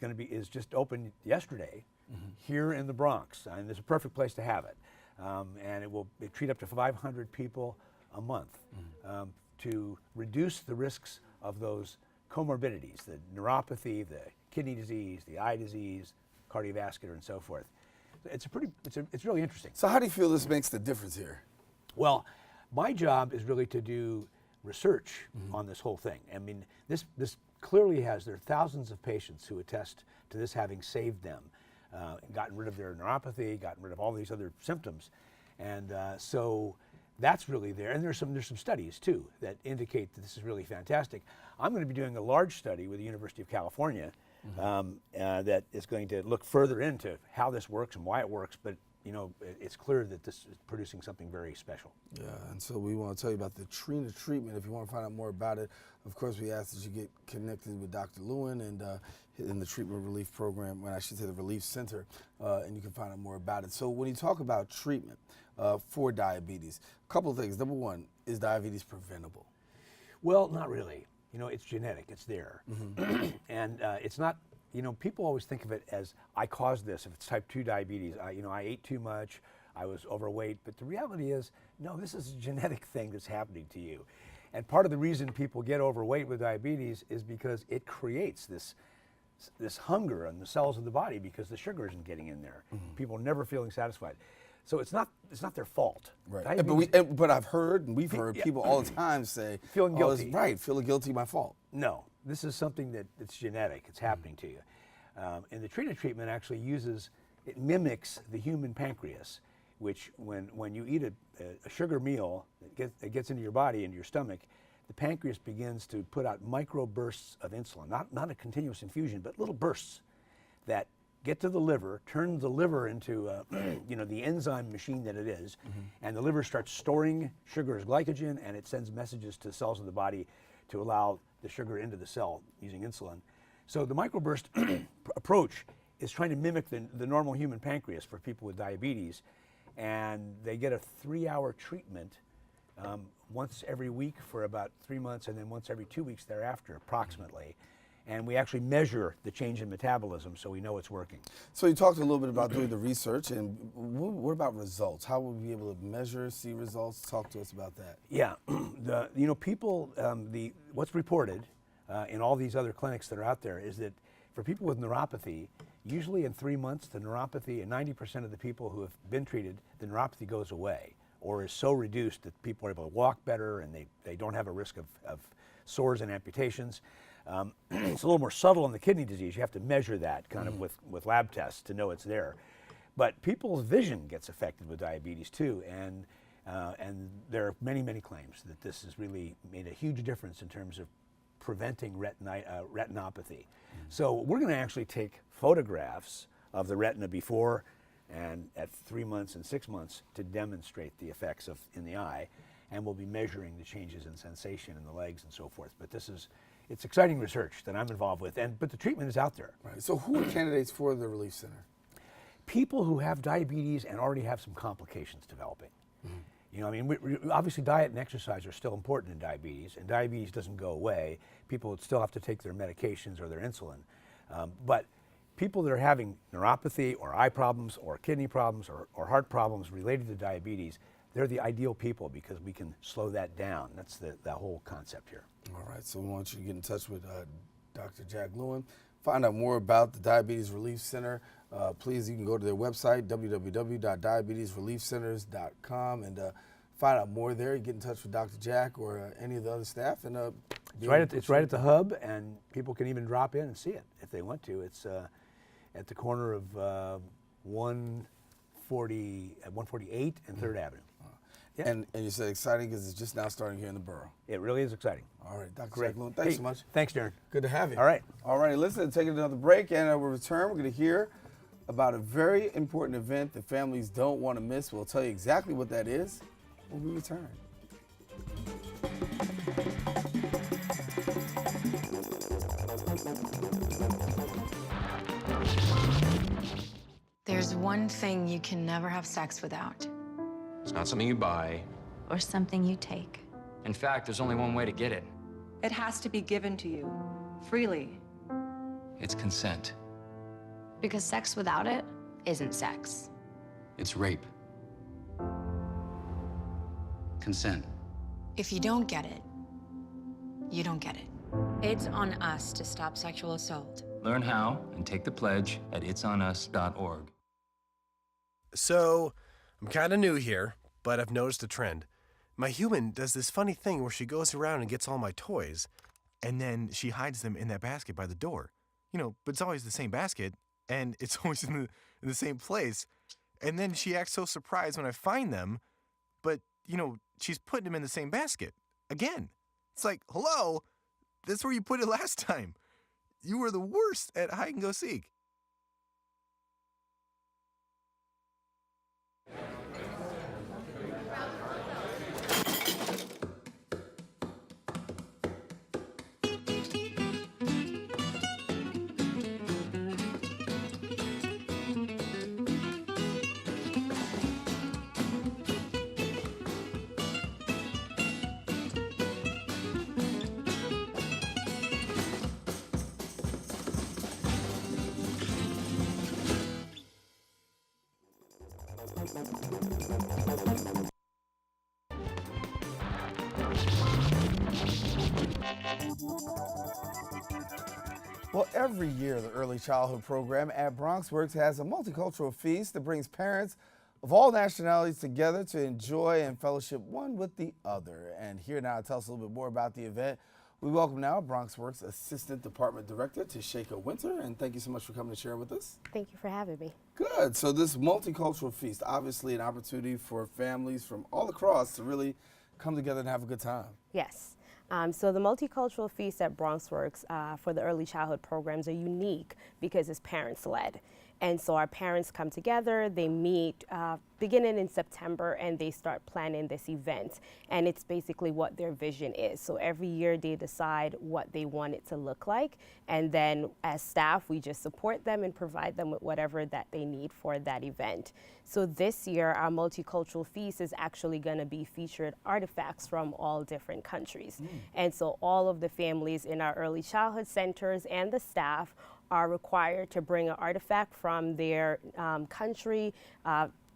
just opened yesterday mm-hmm. here in the Bronx, and it's a perfect place to have it. And it treat up to 500 people a month mm-hmm. To reduce the risks of those comorbidities, the neuropathy, the kidney disease, the eye disease, cardiovascular, and so forth. It's really interesting. So how do you feel this makes the difference here? Well, my job is really to do research mm-hmm. on this whole thing. I mean, this clearly there are thousands of patients who attest to this having saved them. Gotten rid of their neuropathy, gotten rid of all these other symptoms, and so that's really there. And there's some studies too that indicate that this is really fantastic. I'm going to be doing a large study with the University of California mm-hmm. That is going to look further into how this works and why it works. But it's clear that this is producing something very special. Yeah, and so we want to tell you about the Trina treatment. If you want to find out more about it, of course, we ask that you get connected with Dr. Lewin and in the treatment relief program, when I should say the Relief Center, and you can find out more about it. So when you talk about treatment for diabetes, a couple of things. Number one, is diabetes preventable? Well, not really. It's genetic. It's there. Mm-hmm. And it's not, people always think of it as, I caused this. If it's type 2 diabetes, I ate too much, I was overweight. But the reality is, no, this is a genetic thing that's happening to you. And part of the reason people get overweight with diabetes is because it creates this hunger in the cells of the body because the sugar isn't getting in there. Mm-hmm. People are never feeling satisfied. So it's not their fault. Right. But I've heard, and we've heard people all the time say, feeling guilty. Right, feeling guilty, my fault. No, this is something that's genetic. It's happening to you. And the Trina treatment actually it mimics the human pancreas, which when you eat a sugar meal, it gets into your body, into your stomach, the pancreas begins to put out microbursts of insulin, not a continuous infusion, but little bursts that get to the liver, turn the liver into the enzyme machine that it is, mm-hmm. and the liver starts storing sugar as glycogen, and it sends messages to cells of the body to allow the sugar into the cell using insulin. So the microburst approach is trying to mimic the normal human pancreas for people with diabetes, and they get a 3-hour treatment once every week for about 3 months, and then once every 2 weeks thereafter, approximately. And we actually measure the change in metabolism so we know it's working. So you talked a little bit about doing the research, and what about results? How will we be able to measure, see results? Talk to us about that. Yeah, people, what's reported in all these other clinics that are out there is that for people with neuropathy, usually in 3 months, the neuropathy, and 90% of the people who have been treated, the neuropathy goes away or is so reduced that people are able to walk better and they don't have a risk of sores and amputations. It's a little more subtle in the kidney disease. You have to measure that kind of with lab tests to know it's there. But people's vision gets affected with diabetes too, and there are many, many claims that this has really made a huge difference in terms of preventing retinopathy. So we're going to actually take photographs of the retina before and at 3 months and 6 months to demonstrate the effects in the eye, and we'll be measuring the changes in sensation in the legs and so forth. But it's exciting research that I'm involved with, but the treatment is out there. Right. So who are candidates for the Relief Center? People who have diabetes and already have some complications developing. You know, I mean, obviously diet and exercise are still important in diabetes, and diabetes doesn't go away. People would still have to take their medications or their insulin. But people that are having neuropathy or eye problems or kidney problems or heart problems related to diabetes, they're the ideal people because we can slow that down. That's the whole concept here. All right, so we want you to get in touch with Dr. Jack Lewin. Find out more about the Diabetes Relief Center. Please, you can go to their website, www.diabetesreliefcenters.com, and find out more there. You get in touch with Dr. Jack or any of the other staff. And it's right at the hub, and people can even drop in and see it if they want to. It's at the corner of 148 and 3rd Avenue. Yeah. And you said exciting because it's just now starting here in the borough. It really is exciting. All right, Dr. Jack Lewin, thanks so much. Thanks, Daren. Good to have you. All right. All right, listen, taking another break, and we'll return. We're going to hear about a very important event that families don't want to miss. We'll tell you exactly what that is when we return. There's one thing you can never have sex without. It's not something you buy. Or something you take. In fact, there's only one way to get it. It has to be given to you, freely. It's consent. Because sex without it isn't sex. It's rape. Consent. If you don't get it, you don't get it. It's on us to stop sexual assault. Learn how and take the pledge at itsonus.org. So, I'm kind of new here, but I've noticed a trend. My human does this funny thing where she goes around and gets all my toys, and then she hides them in that basket by the door. You know, but it's always the same basket, and it's always in the same place. And then she acts so surprised when I find them, but, you know, she's putting them in the same basket. Again. It's like, hello, that's where you put it last time. You were the worst at hide and go seek. Well, every year, the Early Childhood Program at BronxWorks has a multicultural feast that brings parents of all nationalities together to enjoy and fellowship one with the other. And here now to tell us a little bit more about the event, we welcome now BronxWorks Assistant Department Director, Tasheka Winter, and thank you so much for coming to share with us. Thank you for having me. Good. So this multicultural feast, obviously an opportunity for families from all across to really come together and have a good time. Yes. So the multicultural feast at BronxWorks for the early childhood programs are unique because it's parents-led. And so our parents come together, they meet beginning in September, and they start planning this event. And it's basically what their vision is. So every year they decide what they want it to look like. And then as staff, we just support them and provide them with whatever that they need for that event. So this year, our multicultural feast is actually going to be featured artifacts from all different countries. And so all of the families in our early childhood centers and the staff are required to bring an artifact from their country,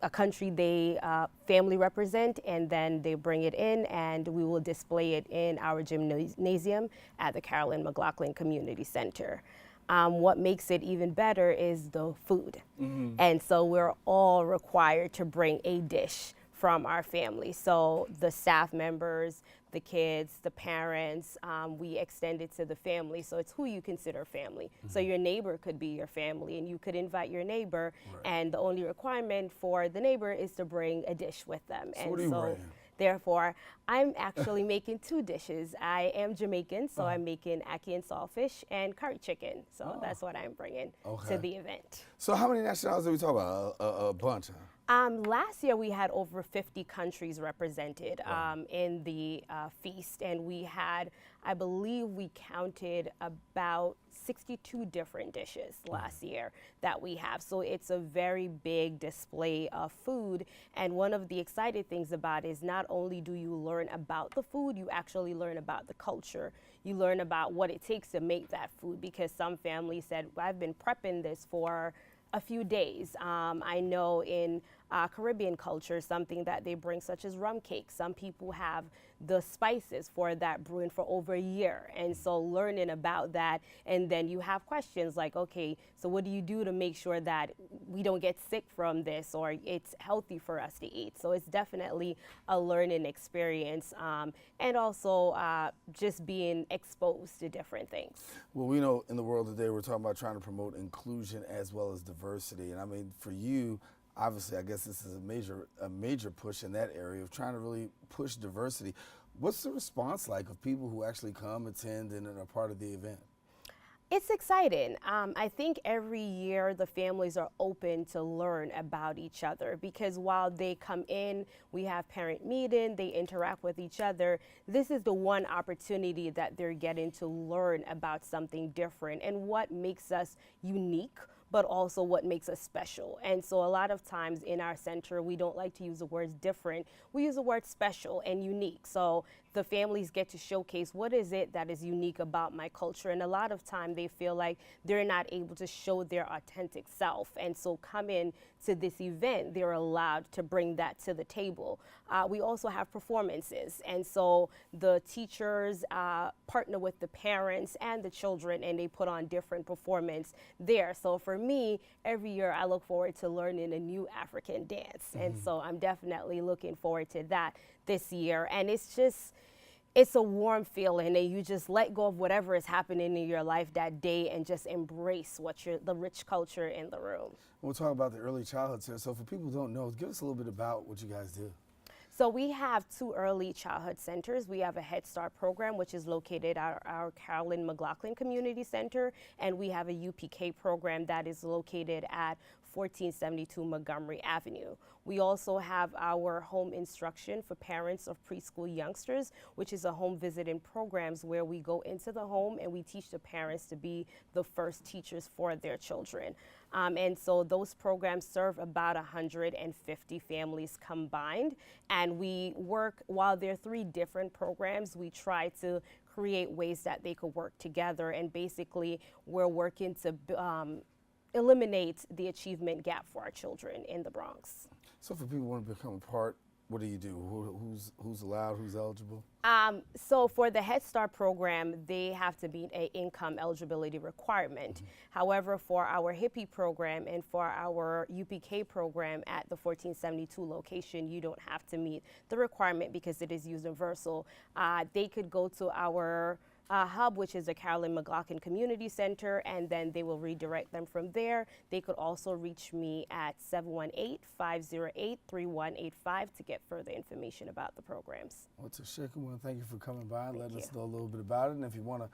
a country they family represent, and then they bring it in, and we will display it in our gymnasium at the Carolyn McLaughlin Community Center. What makes it even better is the food. And so we're all required to bring a dish from our family. So the staff members, the kids, the parents, we extend it to the family. So it's who you consider family. So your neighbor could be your family, and you could invite your neighbor, and the only requirement for the neighbor is to bring a dish with them. So what are you bringing? Therefore, I'm actually making 2 dishes. I am Jamaican, so I'm making ackee and saltfish and curry chicken. So that's what I'm bringing to the event. So how many nationalities are we talking about? A bunch, huh? Last year we had over 50 countries represented in the feast, and we had, I believe we counted about 62 different dishes last year that we have. So it's a very big display of food, and one of the exciting things about it is not only do you learn about the food, you actually learn about the culture. You learn about what it takes to make that food, because some families said, I've been prepping this for a few days. I know in Caribbean culture, something that they bring, such as rum cake. Some people have the spices for that brewing for over a year. And so learning about that, and then you have questions like, okay, so what do you do to make sure that we don't get sick from this, or it's healthy for us to eat? So it's definitely a learning experience, and also just being exposed to different things. Well, we know in the world today we're talking about trying to promote inclusion as well as diversity. And I mean, for you, obviously, I guess this is a major push in that area of trying to really push diversity. What's the response like of people who actually come, attend, and are part of the event? It's exciting. I think every year the families are open to learn about each other, because while they come in, we have parent meeting, they interact with each other. This is the one opportunity that they're getting to learn about something different and what makes us unique, but also what makes us special. And so a lot of times in our center, we don't like to use the words different. We use the word special and unique. So the families get to showcase what is it that is unique about my culture. And a lot of time they feel like they're not able to show their authentic self. And so coming to this event, they're allowed to bring that to the table. We also have performances. And so the teachers partner with the parents and the children, and they put on different performance there. So for me, every year I look forward to learning a new African dance. And so I'm definitely looking forward to that this year. And it's a warm feeling, and you just let go of whatever is happening in your life that day and just embrace the rich culture in the room. We'll talk about the early childhood center. So for people who don't know, give us a little bit about what you guys do. So we have 2 early childhood centers. We have a Head Start program, which is located at our Carolyn McLaughlin Community Center, and we have a UPK program that is located at 1472 Montgomery Avenue. We also have our home instruction for parents of preschool youngsters, which is a home visiting programs where we go into the home and we teach the parents to be the first teachers for their children. And so those programs serve about 150 families combined. And we work, while there are 3 different programs, we try to create ways that they could work together. And basically, we're working to eliminate the achievement gap for our children in the Bronx. So for people who want to become a part, what do you do? Who's allowed, who's eligible? So for the Head Start program, they have to meet an income eligibility requirement. However, for our Hippie program and for our UPK program at the 1472 location, you don't have to meet the requirement because it is universal. They could go to our hub, which is the Carolyn McLaughlin Community Center, and then they will redirect them from there. They could also reach me at 718-508-3185 to get further information about the programs. Well, Tashika, thank you for coming by and letting us know a little bit about it. And if you want to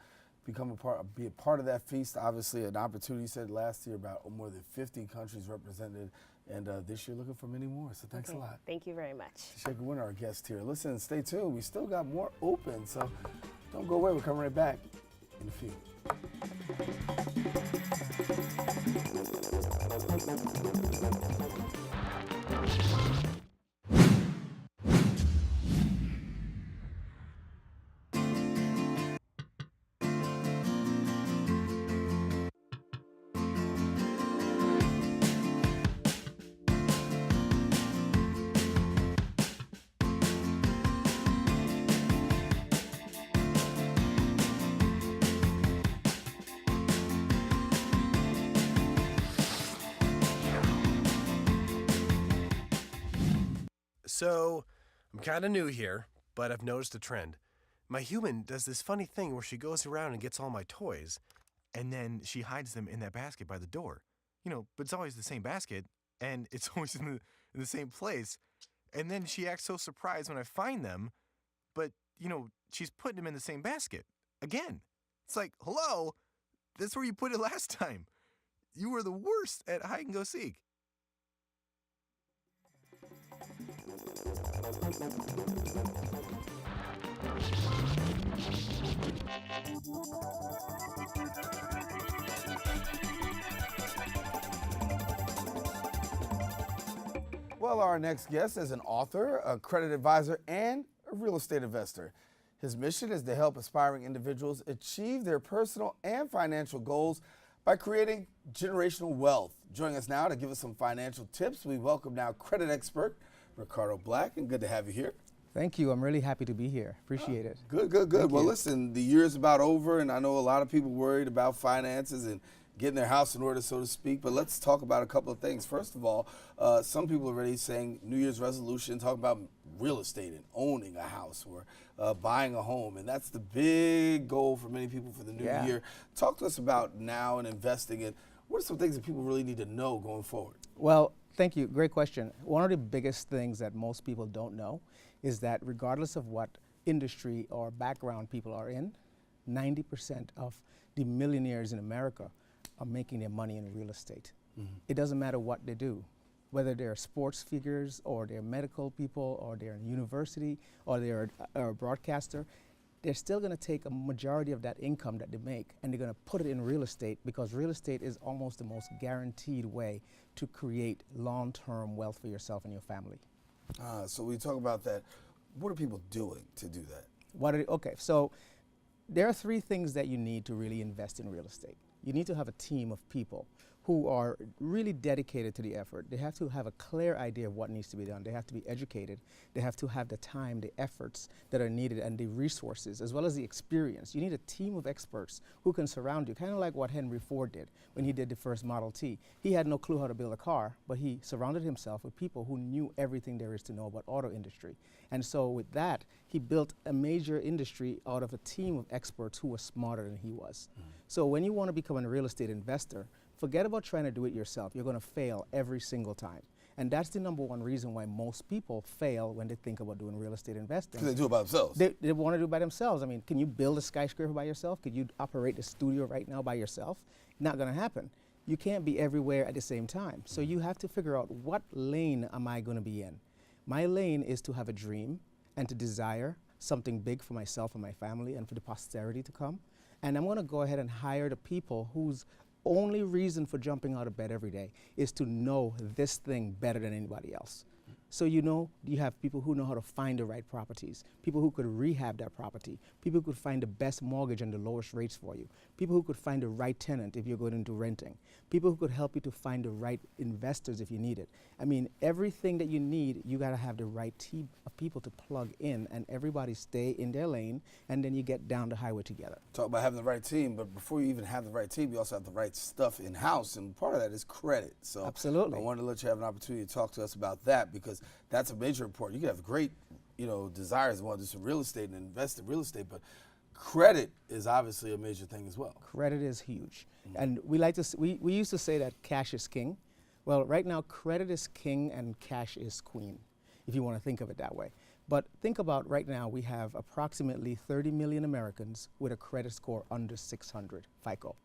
be a part of that feast. Obviously, an opportunity. You said last year about more than 50 countries represented, and this year looking for many more. So thanks a lot. Thank you very much. Shaker Winter, our guest here. Listen, stay tuned. We still got more open, so don't go away. We're coming right back in a few. So, I'm kind of new here, but I've noticed a trend. My human does this funny thing where she goes around and gets all my toys, and then she hides them in that basket by the door. You know, but it's always the same basket, and it's always in the same place. And then she acts so surprised when I find them, but, you know, she's putting them in the same basket. Again. It's like, hello? That's where you put it last time. You were the worst at hide and go seek. Well, our next guest is an author, a credit advisor, and a real estate investor. His mission is to help aspiring individuals achieve their personal and financial goals by creating generational wealth. Joining us now to give us some financial tips, we welcome now credit expert Ricardo Black, and good to have you here. Thank you. I'm really happy to be here. Appreciate it. Good. Well, listen, the year is about over, and I know a lot of people worried about finances and getting their house in order, so to speak, but let's talk about a couple of things. First of all, some people are already saying New Year's resolution, talking about real estate and owning a house or buying a home, and that's the big goal for many people for the new year. Talk to us about now and investing, and what are some things that people really need to know going forward? Well, thank you. Great question. One of the biggest things that most people don't know is that regardless of what industry or background people are in, 90% of the millionaires in America are making their money in real estate. It doesn't matter what they do, whether they're sports figures or they're medical people or they're in university or they're a broadcaster, they're still going to take a majority of that income that they make and they're going to put it in real estate, because real estate is almost the most guaranteed way to create long-term wealth for yourself and your family. So we talk about that. What are people doing to do that? Okay, so there are three things that you need to really invest in real estate. You need to have a team of people who are really dedicated to the effort. They have to have a clear idea of what needs to be done. They have to be educated. They have to have the time, the efforts that are needed, and the resources, as well as the experience. You need a team of experts who can surround you, kind of like what Henry Ford did when he did the first Model T. He had no clue how to build a car, but he surrounded himself with people who knew everything there is to know about auto industry. And so with that, he built a major industry out of a team of experts who were smarter than he was. So when you want to become a real estate investor, forget about trying to do it yourself. You're going to fail every single time. And that's the number one reason why most people fail when they think about doing real estate investing. Because they do it by themselves. They want to do it by themselves. I mean, can you build a skyscraper by yourself? Could you operate a studio right now by yourself? Not going to happen. You can't be everywhere at the same time. So you have to figure out, what lane am I going to be in? My lane is to have a dream and to desire something big for myself and my family and for the posterity to come. And I'm going to go ahead and hire the people whose only reason for jumping out of bed every day is to know this thing better than anybody else. So you have people who know how to find the right properties, people who could rehab that property, people who could find the best mortgage and the lowest rates for you, people who could find the right tenant if you're going into renting, people who could help you to find the right investors if you need it. I mean, everything that you need, you got to have the right team of people to plug in, and everybody stay in their lane, and then you get down the highway together. Talk about having the right team, but before you even have the right team, you also have the right stuff in-house, and part of that is credit. So absolutely. I wanted to let you have an opportunity to talk to us about that, because that's a major important. You can have great, desires to want to do some real estate and invest in real estate, but credit is obviously a major thing as well. Credit is huge. And we used to say that cash is king. Well, right now, credit is king and cash is queen, if you want to think of it that way. But think about right now, we have approximately 30 million Americans with a credit score under 600 FICO.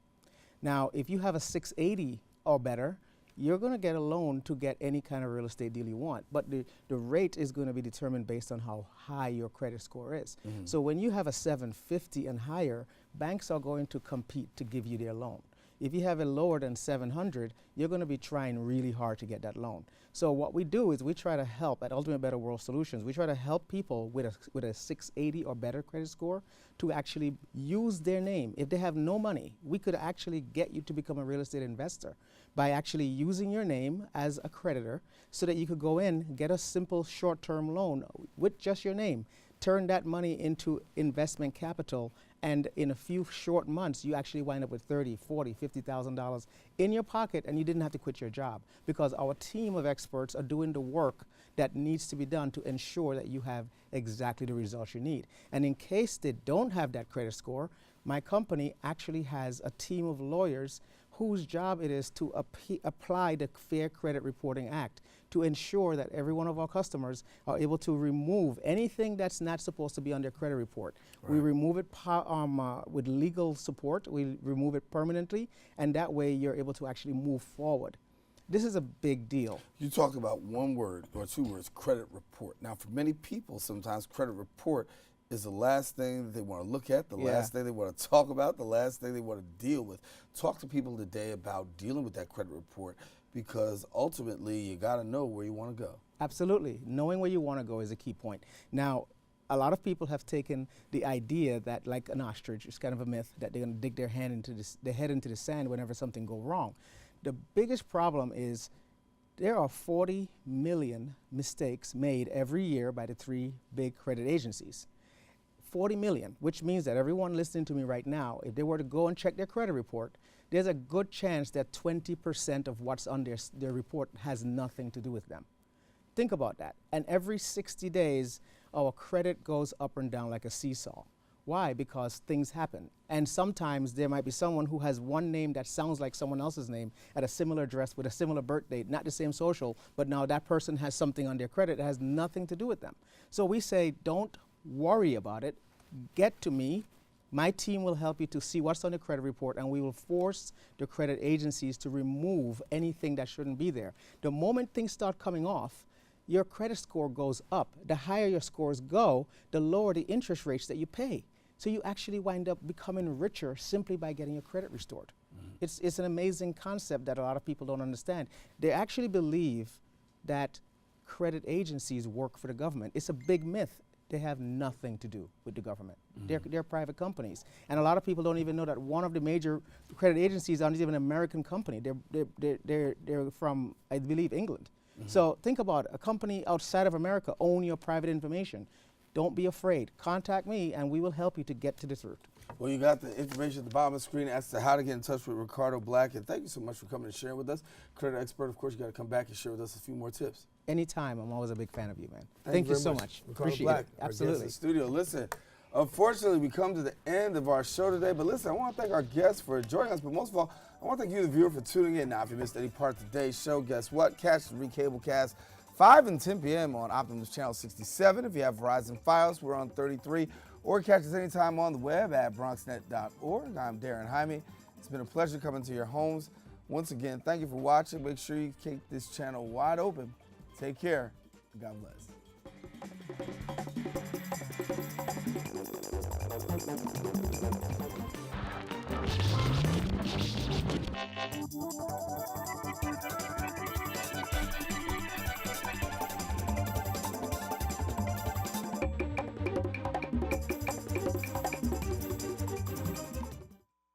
Now, if you have a 680 or better, you're going to get a loan to get any kind of real estate deal you want. But the rate is going to be determined based on how high your credit score is. So when you have a 750 and higher, banks are going to compete to give you their loan. If you have it lower than 700, you're going to be trying really hard to get that loan. So what we do is we try to help at Ultimate Better World Solutions. We try to help people with a 680 or better credit score to actually use their name. If they have no money, we could actually get you to become a real estate investor by actually using your name as a creditor so that you could go in, get a simple short-term loan with just your name, turn that money into investment capital, and in a few short months, you actually wind up with $30,000, $40,000, $50,000 in your pocket, and you didn't have to quit your job because our team of experts are doing the work that needs to be done to ensure that you have exactly the results you need. And in case they don't have that credit score, my company actually has a team of lawyers whose job it is to apply the Fair Credit Reporting Act to ensure that every one of our customers are able to remove anything that's not supposed to be on their credit report. Right. We remove it with legal support. We remove it permanently, and that way you're able to actually move forward. This is a big deal. You talked about one word or two words, credit report. Now, for many people, sometimes credit report is the last thing that they want to look at, the last thing they want to talk about, the last thing they want to deal with. Talk to people today about dealing with that credit report, because ultimately you got to know where you want to go. Absolutely. Knowing where you want to go is a key point. Now, a lot of people have taken the idea that, like an ostrich, it's kind of a myth, that they're going to dig their head into the sand whenever something goes wrong. The biggest problem is there are 40 million mistakes made every year by the three big credit agencies. 40 million, which means that everyone listening to me right now, if they were to go and check their credit report, there's a good chance that 20% of what's on their report has nothing to do with them. Think about that. And every 60 days, our credit goes up and down like a seesaw. Why? Because things happen. And sometimes there might be someone who has one name that sounds like someone else's name at a similar address with a similar birth date, not the same social, but now that person has something on their credit that has nothing to do with them. So we say, don't worry about it. Get to me. My team will help you to see what's on the credit report, and we will force the credit agencies to remove anything that shouldn't be there. The moment things start coming off, your credit score goes up. The higher your scores go, the lower the interest rates that you pay. So you actually wind up becoming richer simply by getting your credit restored. It's an amazing concept that a lot of people don't understand. They actually believe that credit agencies work for the government. It's a big myth. They have nothing to do with the government. They're private companies. And a lot of people don't even know that one of the major credit agencies aren't even an American company. They're from, I believe, England. So think about it. A company outside of America own your private information. Don't be afraid. Contact me, and we will help you to get to the truth. Well, you got the information at the bottom of the screen as to how to get in touch with Ricardo Black. And thank you so much for coming and sharing with us. Credit expert, of course, you got to come back and share with us a few more tips. Anytime. I'm always a big fan of you, man. Thank you so much. Appreciate it. Absolutely. Our guest in the studio. Listen, unfortunately, we come to the end of our show today. But listen, I want to thank our guests for joining us. But most of all, I want to thank you, the viewer, for tuning in. Now, if you missed any part of today's show, guess what? Catch the Recablecast 5 and 10 p.m. on Optimus Channel 67. If you have Verizon Fios, we're on 33. Or catch us anytime on the web at bronxnet.org. I'm Daren Jaime. It's been a pleasure coming to your homes. Once again, thank you for watching. Make sure you keep this channel wide open. Take care. God bless.